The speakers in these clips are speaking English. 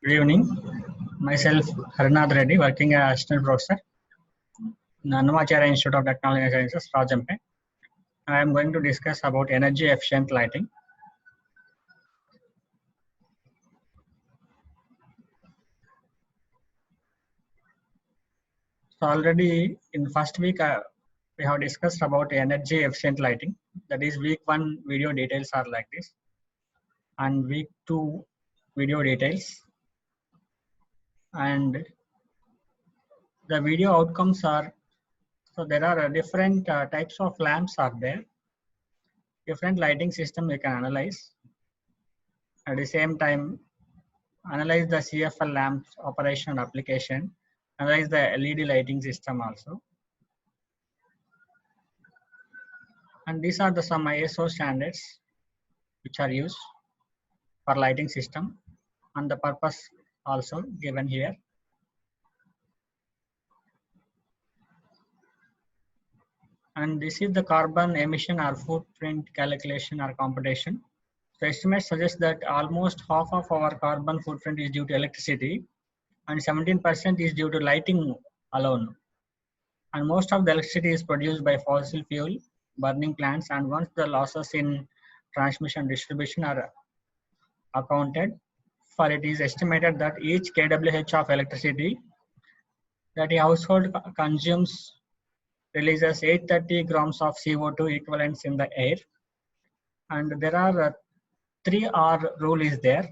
Good evening. Myself, Harnath Reddy, working as assistant professor in Annamacharya Institute of Technology and Sciences, Rajampe. I am going to discuss about energy efficient lighting. So already in first week, we have discussed about energy efficient lighting. That is week 1 video details are like this, and week 2 video details, and the video outcomes are, so there are different types of lamps are there. Different lighting system we can analyze. At the same time, analyze the CFL lamps operation and application, analyze the LED lighting system also. And these are the some ISO standards which are used for lighting system, and the purpose also given here. And this is the carbon emission or footprint calculation or computation. So estimates suggest that almost half of our carbon footprint is due to electricity and 17% is due to lighting alone. And most of the electricity is produced by fossil fuel burning plants, and once the losses in transmission distribution are accounted for, it is estimated that each kWh of electricity that a household consumes releases 830 grams of CO2 equivalents in the air. And there are 3R rule is there.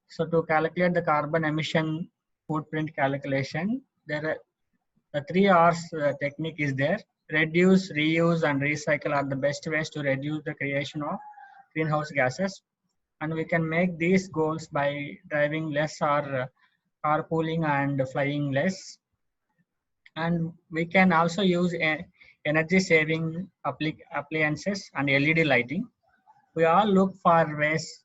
So to calculate the carbon emission footprint calculation, there are the 3R's technique is there. Reduce, reuse, and recycle are the best ways to reduce the creation of greenhouse gases. And we can make these goals by driving less or carpooling and flying less. And we can also use energy saving appliances and LED lighting. We all look for ways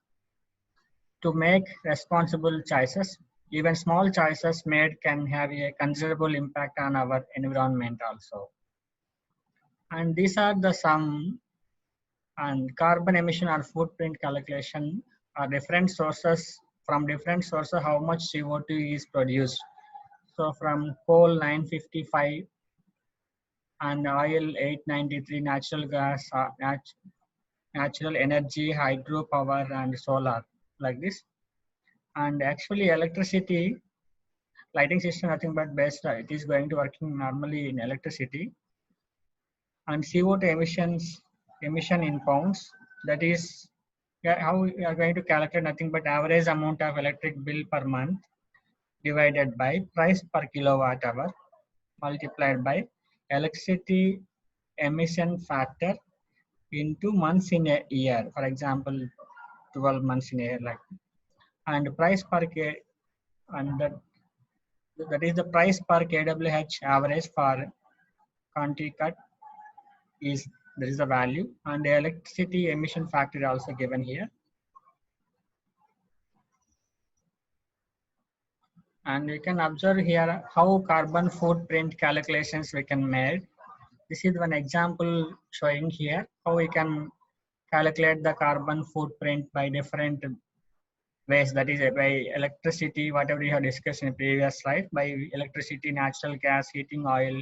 to make responsible choices. Even small choices made can have a considerable impact on our environment also. And these are the some, and carbon emission or footprint calculation are different sources, from different sources how much CO2 is produced. So from coal 955 and oil 893, natural gas, natural energy, hydropower, and solar, like this. And actually electricity lighting system nothing but best, it is going to working normally in electricity. And CO2 emission in pounds, that is how we are going to calculate nothing but average amount of electric bill per month divided by price per kilowatt hour multiplied by electricity emission factor into months in a year. For example, 12 months in a year, like, and price per k, and that is the price per kWh average for Connecticut is, there is a value, and the electricity emission factor also given here. And we can observe here how carbon footprint calculations we can make. This is one example showing here how we can calculate the carbon footprint by different ways. That is by electricity, whatever we have discussed in the previous slide, by electricity, natural gas, heating oil,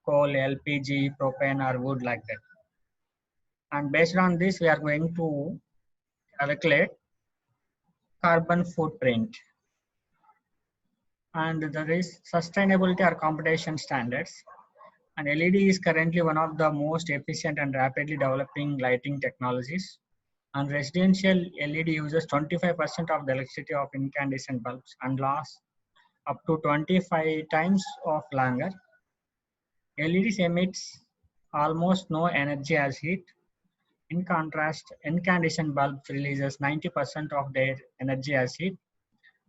coal, LPG, propane, or wood, like that. And based on this, we are going to calculate carbon footprint. And there is sustainability or computation standards. And LED is currently one of the most efficient and rapidly developing lighting technologies. And residential LED uses 25% of the electricity of incandescent bulbs and lasts up to 25 times of longer. LEDs emits almost no energy as heat. In contrast, incandescent bulbs releases 90% of their energy as heat,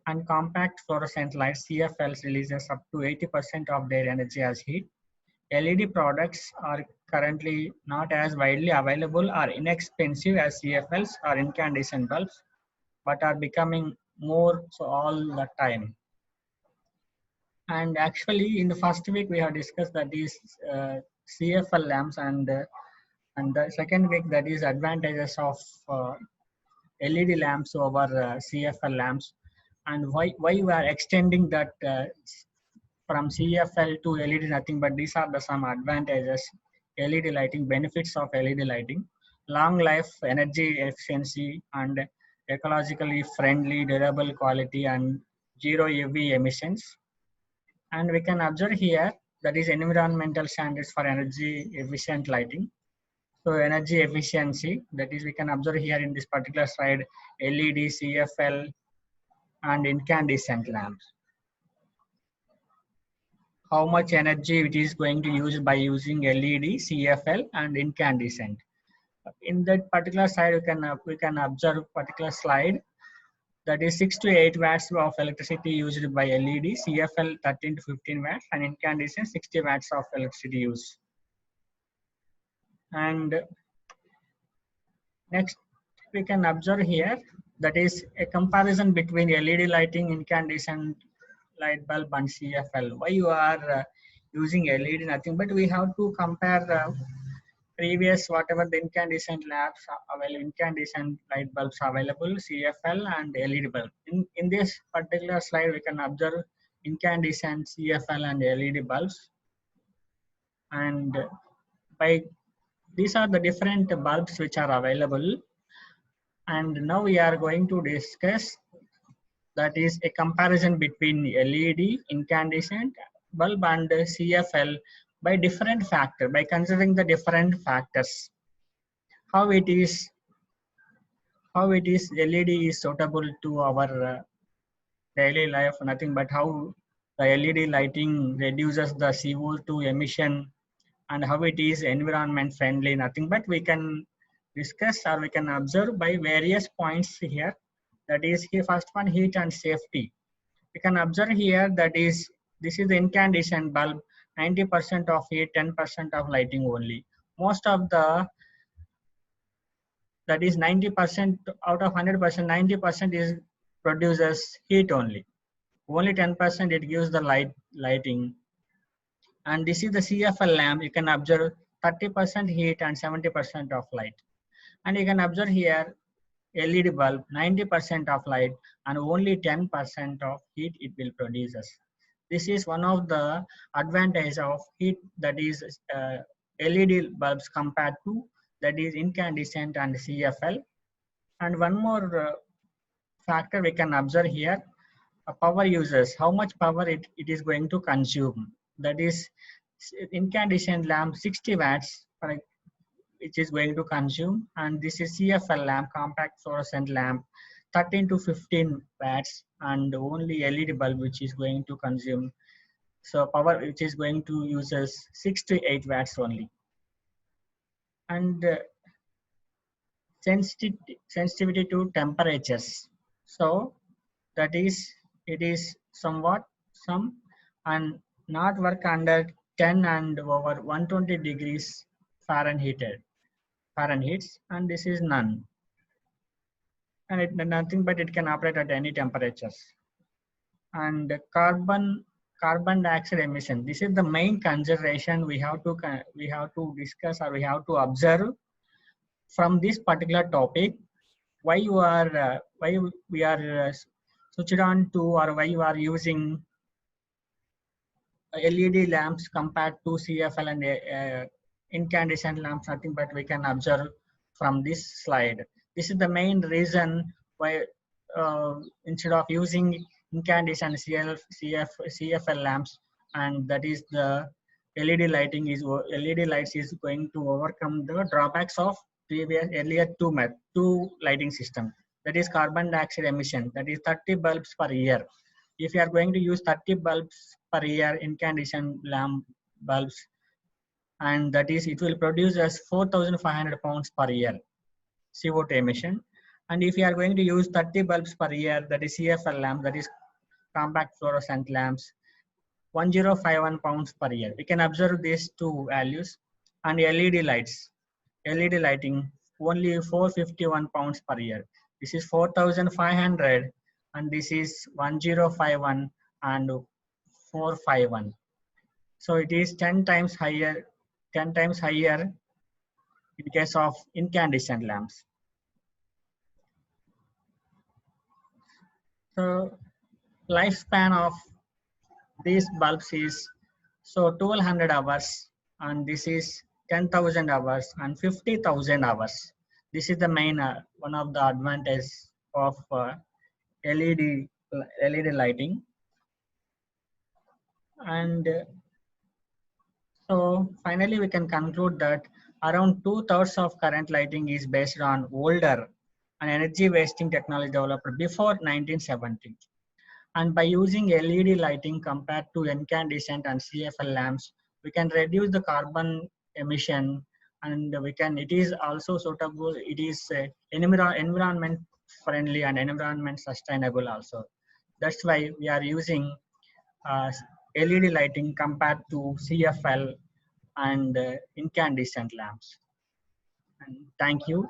and compact fluorescent lights CFLs releases up to 80% of their energy as heat. LED products are currently not as widely available or inexpensive as CFLs or incandescent bulbs, but are becoming more so all the time. And actually, in the first week, we have discussed that these CFL lamps, and the second week, that is advantages of LED lamps over CFL lamps. And why we are extending that from CFL to LED, nothing but these are the some advantages. LED lighting, benefits of LED lighting: long life, energy efficiency, and ecologically friendly, durable quality, and zero UV emissions. And we can observe here that is environmental standards for energy efficient lighting. So energy efficiency, that is we can observe here in this particular slide, LED, CFL, and incandescent lamps. How much energy it is going to use by using LED, CFL, and incandescent. In that particular slide, we can observe particular slide, that is 6 to 8 watts of electricity used by LED, CFL 13 to 15 watts, and incandescent 60 watts of electricity use. And next, we can observe here, that is a comparison between LED lighting, incandescent light bulb, and CFL. Why you are using LED? Nothing but we have to compare previous whatever the incandescent lamps available, incandescent light bulbs available, CFL and LED bulb. In this particular slide, we can observe incandescent, CFL, and LED bulbs. And by these are the different bulbs which are available. And now we are going to discuss, that is a comparison between LED, incandescent bulb, and CFL by different factor, by considering the different factors. How it is LED is suitable to our daily life, nothing but how the LED lighting reduces the CO2 emission, and how it is environment friendly, nothing but we can discuss or we can observe by various points here. That is here, first one, heat and safety. We can observe here, that is this is the incandescent bulb, 90% of heat, 10% of lighting only. Most of the, that is 90% out of 100%, 90% is produces heat only. Only 10% it gives the lighting. And this is the CFL lamp. You can observe 30% heat and 70% of light. And you can observe here LED bulb, 90% of light and only 10% of heat it will produces. This is one of the advantage of heat, that is LED bulbs compared to that is incandescent and CFL. And one more factor we can observe here, power uses, how much power it is going to consume. That is incandescent lamp 60 watts which is going to consume, and this is CFL lamp, compact fluorescent lamp, 13 to 15 watts, and only LED bulb which is going to consume, so power which is going to uses 6 to 8 watts only. And sensitivity to temperatures, so that is it is somewhat some and not work under 10 and over 120 degrees Fahrenheit, and this is none. And it nothing but it can operate at any temperatures. And carbon dioxide emission, this is the main consideration we have to discuss or we have to observe from this particular topic. Why we are switched on to, or why you are using LED lamps compared to CFL and incandescent lamps, nothing but we can observe from this slide. This is the main reason why instead of using incandescent CFL lamps, and that is the LED lights is going to overcome the drawbacks of earlier two lighting system. That is carbon dioxide emission, that is 30 bulbs per year. If you are going to use 30 bulbs per year incandescent lamp bulbs, and that is it will produce as 4,500 pounds per year CO2 emission. And if you are going to use 30 bulbs per year, that is CFL lamp, that is compact fluorescent lamps, 1051 pounds per year. We can observe these two values. And LED lighting, only 451 pounds per year. This is 4,500, and this is 1051 and 451. So it is 10 times higher in case of incandescent lamps. So lifespan of these bulbs is so 1200 hours, and this is 10,000 hours and 50,000 hours. This is the main one of the advantage of LED lighting. And so finally we can conclude that around 2/3 of current lighting is based on older and energy wasting technology developed before 1970. And by using LED lighting compared to incandescent and CFL lamps, we can reduce the carbon emission, and it is also suitable, it is environment friendly and environment sustainable also. That's why we are using uh, LED lighting compared to CFL and incandescent lamps. And thank you.